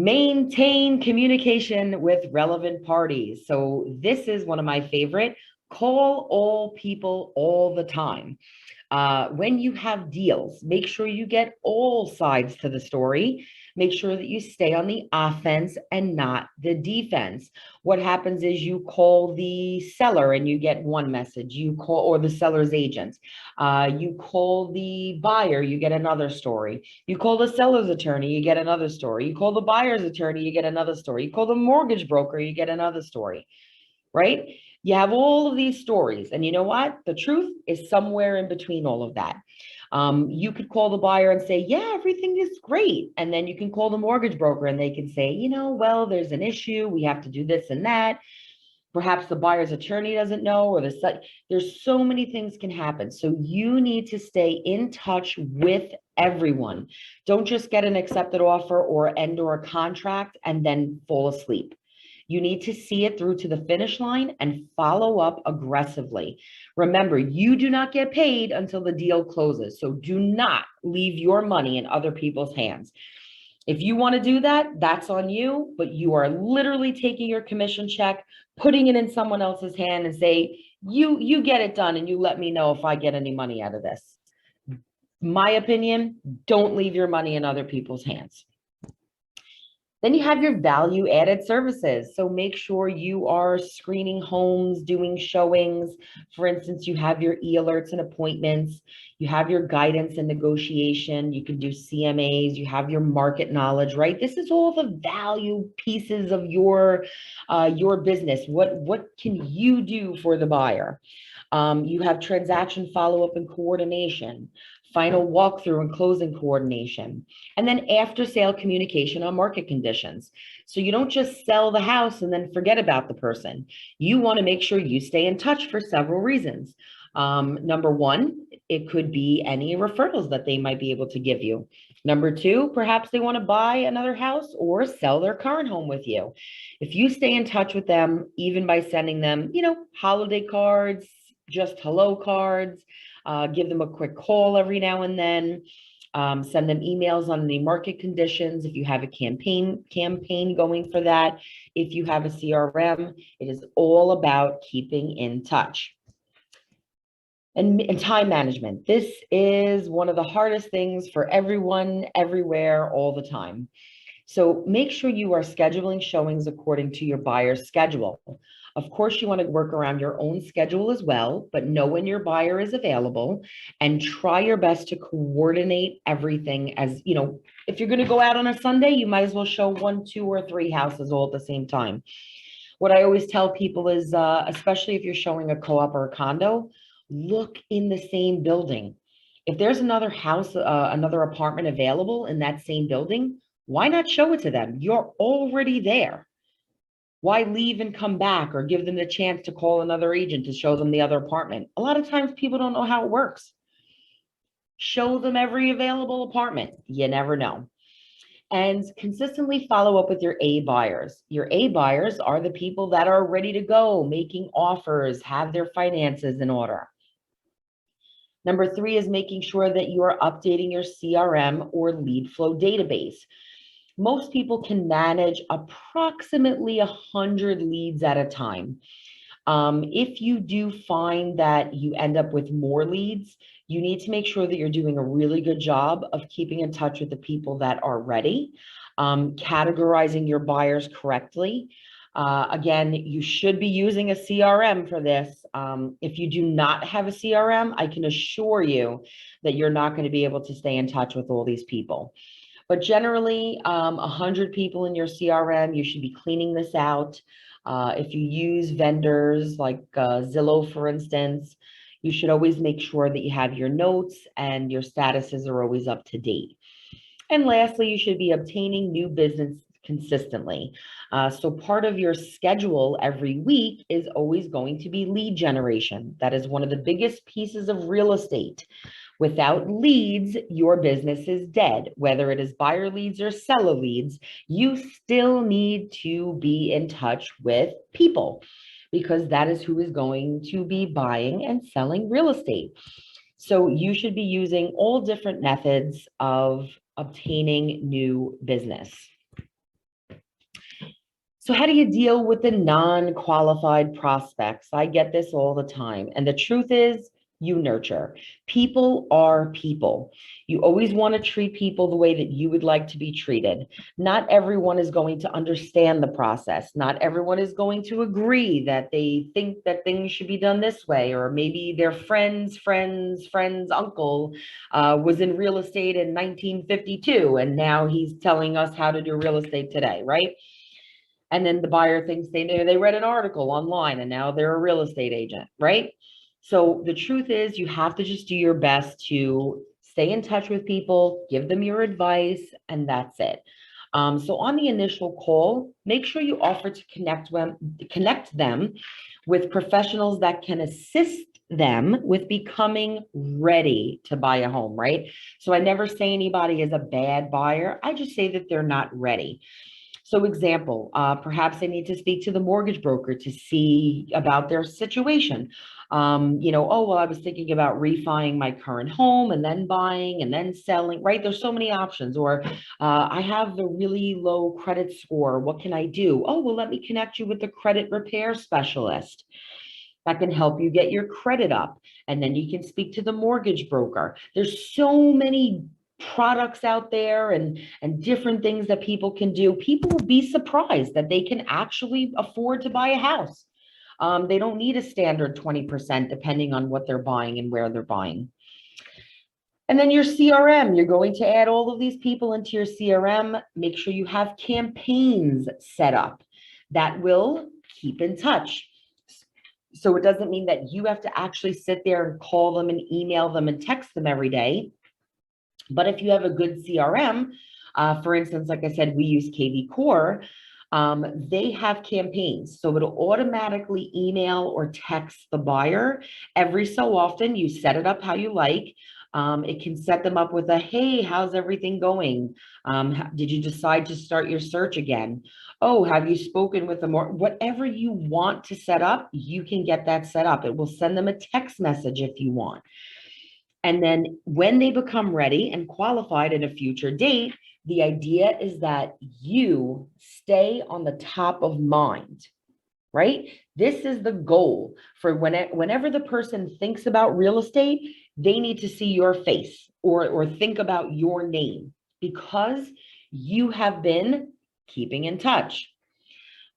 Maintain communication with relevant parties. So this is one of my favorite. Call all people all the time. When you have deals, make sure you get all sides to the story. Make sure that you stay on the offense and not the defense. What happens is you call the seller and you get one message. You call, or the seller's agent. You call the buyer, you get another story. You call the seller's attorney, you get another story. You call the buyer's attorney, you get another story. You call the mortgage broker, you get another story, right? You have all of these stories. And you know what? The truth is somewhere in between all of that. You could call the buyer and say, yeah, everything is great. And then you can call the mortgage broker and they can say, well, there's an issue. We have to do this and that. Perhaps the buyer's attorney doesn't know, or there's so many things can happen. So you need to stay in touch with everyone. Don't just get an accepted offer or end or a contract and then fall asleep. You need to see it through to the finish line and follow up aggressively. Remember, you do not get paid until the deal closes. So do not leave your money in other people's hands. If you want to do that, that's on you, but you are literally taking your commission check, putting it in someone else's hand and say, you get it done and you let me know if I get any money out of this. My opinion, don't leave your money in other people's hands. Then you have your value added services. So make sure you are screening homes, doing showings. For instance, you have your e-alerts and appointments. You have your guidance and negotiation. You can do CMAs. You have your market knowledge, right? This is all the value pieces of your business. What can you do for the buyer? You have transaction follow-up and coordination, final walkthrough and closing coordination, and then after sale communication on market conditions. So you don't just sell the house and then forget about the person. You want to make sure you stay in touch for several reasons. Number one, it could be any referrals that they might be able to give you. Number two, perhaps they want to buy another house or sell their current home with you. If you stay in touch with them, even by sending them, holiday cards, just hello cards, give them a quick call every now and then, send them emails on the market conditions. If you have a campaign going for that, if you have a CRM, it is all about keeping in touch. And time management. This is one of the hardest things for everyone, everywhere, all the time. So make sure you are scheduling showings according to your buyer's schedule. Of course, you want to work around your own schedule as well, but know when your buyer is available and try your best to coordinate everything. As if you're going to go out on a Sunday, you might as well show 1, 2, or 3 houses all at the same time. What I always tell people is, especially if you're showing a co-op or a condo, look in the same building. If there's another house, another apartment available in that same building, why not show it to them? You're already there. Why leave and come back or give them the chance to call another agent to show them the other apartment? A lot of times people don't know how it works. Show them every available apartment. You never know. And consistently follow up with your A buyers. Your A buyers are the people that are ready to go, making offers, have their finances in order. Number 3 is making sure that you are updating your CRM or lead flow database. Most people can manage approximately 100 leads at a time. If you do find that you end up with more leads, you need to make sure that you're doing a really good job of keeping in touch with the people that are ready, categorizing your buyers correctly. Again, you should be using a CRM for this. If you do not have a CRM, I can assure you that you're not going to be able to stay in touch with all these people. But generally, 100 people in your CRM, you should be cleaning this out. If you use vendors like Zillow, for instance, you should always make sure that you have your notes and your statuses are always up to date. And lastly, you should be obtaining new business consistently. So part of your schedule every week is always going to be lead generation. That is one of the biggest pieces of real estate. Without leads, your business is dead. Whether it is buyer leads or seller leads, you still need to be in touch with people because that is who is going to be buying and selling real estate. So you should be using all different methods of obtaining new business. So how do you deal with the non-qualified prospects? I get this all the time. And the truth is, you nurture. People are people. You always want to treat people the way that you would like to be treated. Not everyone is going to understand the process. Not everyone is going to agree that they think that things should be done this way, or maybe their friend's uncle was in real estate in 1952, and now he's telling us how to do real estate today, right? And then the buyer thinks they read an article online and now they're a real estate agent, right? So the truth is, you have to just do your best to stay in touch with people, give them your advice, and that's it. So on the initial call, make sure you offer to connect them with professionals that can assist them with becoming ready to buy a home, right? So I never say anybody is a bad buyer. I just say that they're not ready. So example, perhaps they need to speak to the mortgage broker to see about their situation. Oh, well, I was thinking about refining my current home and then buying and then selling, right? There's so many options. Or I have a really low credit score. What can I do? Oh, well, let me connect you with the credit repair specialist that can help you get your credit up. And then you can speak to the mortgage broker. There's so many products out there and different things that people can do. People will be surprised that they can actually afford to buy a house. They don't need a standard 20% depending on what they're buying and where they're buying. And then your CRM, you're going to add all of these people into your CRM. Make sure you have campaigns set up that will keep in touch. So it doesn't mean that you have to actually sit there and call them and email them and text them every day. But if you have a good CRM, for instance, like I said, we use KV Core, they have campaigns. So it'll automatically email or text the buyer every so often. You set it up how you like. It can set them up with a, hey, how's everything going? Did you decide to start your search again? Oh, have you spoken with them? Or whatever you want to set up, you can get that set up. It will send them a text message if you want. And then when they become ready and qualified at a future date, the idea is that you stay on the top of mind, right? This is the goal for whenever the person thinks about real estate, they need to see your face or think about your name because you have been keeping in touch.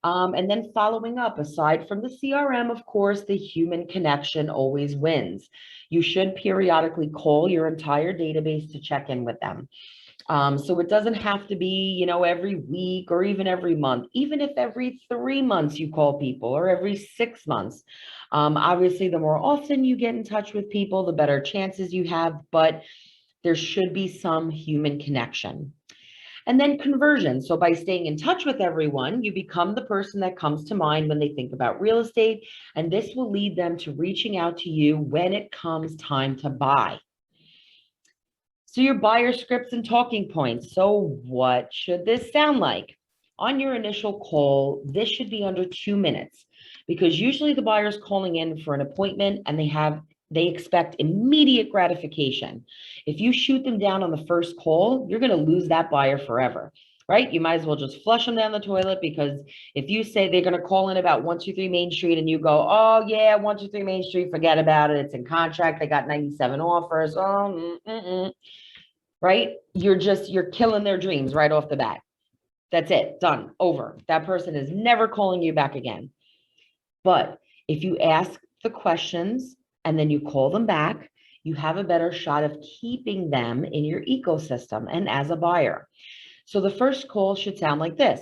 And then following up, aside from the CRM, of course, the human connection always wins. You should periodically call your entire database to check in with them. So it doesn't have to be, every week or even every month, even if every 3 months you call people or every 6 months. Obviously, the more often you get in touch with people, the better chances you have, but there should be some human connection. And then conversion. So by staying in touch with everyone, you become the person that comes to mind when they think about real estate. And this will lead them to reaching out to you when it comes time to buy. So your buyer scripts and talking points. So what should this sound like? On your initial call, this should be under 2 minutes because usually the buyer's calling in for an appointment and they expect immediate gratification. If you shoot them down on the first call, you're going to lose that buyer forever, right? You might as well just flush them down the toilet because if you say they're going to call in about 123 Main Street and you go, oh yeah, 123 Main Street, forget about it. It's in contract. They got 97 offers. Right? You're killing their dreams right off the bat. That's it. Done. Over. That person is never calling you back again. But if you ask the questions and then you call them back, you have a better shot of keeping them in your ecosystem and as a buyer. So the first call should sound like this.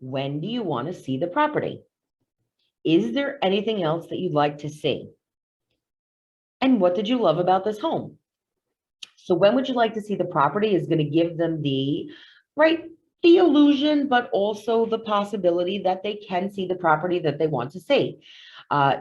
When do you want to see the property? Is there anything else that you'd like to see? And what did you love about this home? So when would you like to see the property is going to give them the illusion, but also the possibility that they can see the property that they want to see.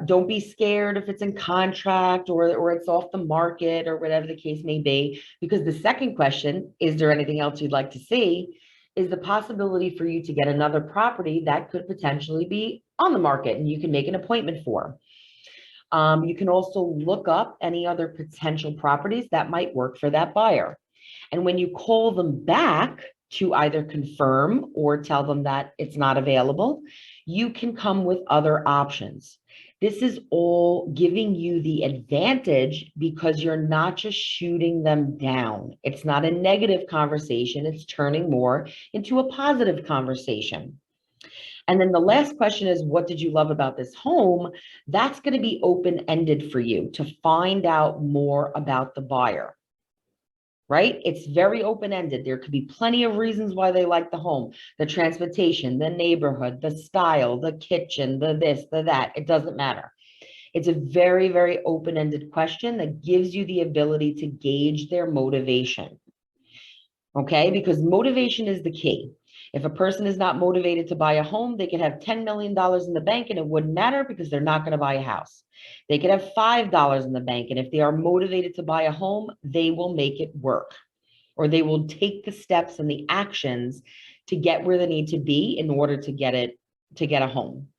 Don't be scared if it's in contract or it's off the market or whatever the case may be, because the second question, is there anything else you'd like to see, is the possibility for you to get another property that could potentially be on the market and you can make an appointment for. You can also look up any other potential properties that might work for that buyer. And when you call them back to either confirm or tell them that it's not available, you can come with other options. This is all giving you the advantage because you're not just shooting them down. It's not a negative conversation. It's turning more into a positive conversation. And then the last question is, what did you love about this home? That's going to be open-ended for you to find out more about the buyer, right? It's very open-ended. There could be plenty of reasons why they like the home, the transportation, the neighborhood, the style, the kitchen, the this, the that. It doesn't matter. It's a very, very open-ended question that gives you the ability to gauge their motivation. Okay, because motivation is the key. If a person is not motivated to buy a home, they could have $10 million in the bank and it wouldn't matter because they're not going to buy a house. They could have $5 in the bank, and if they are motivated to buy a home, they will make it work, or they will take the steps and the actions to get where they need to be in order to get a home.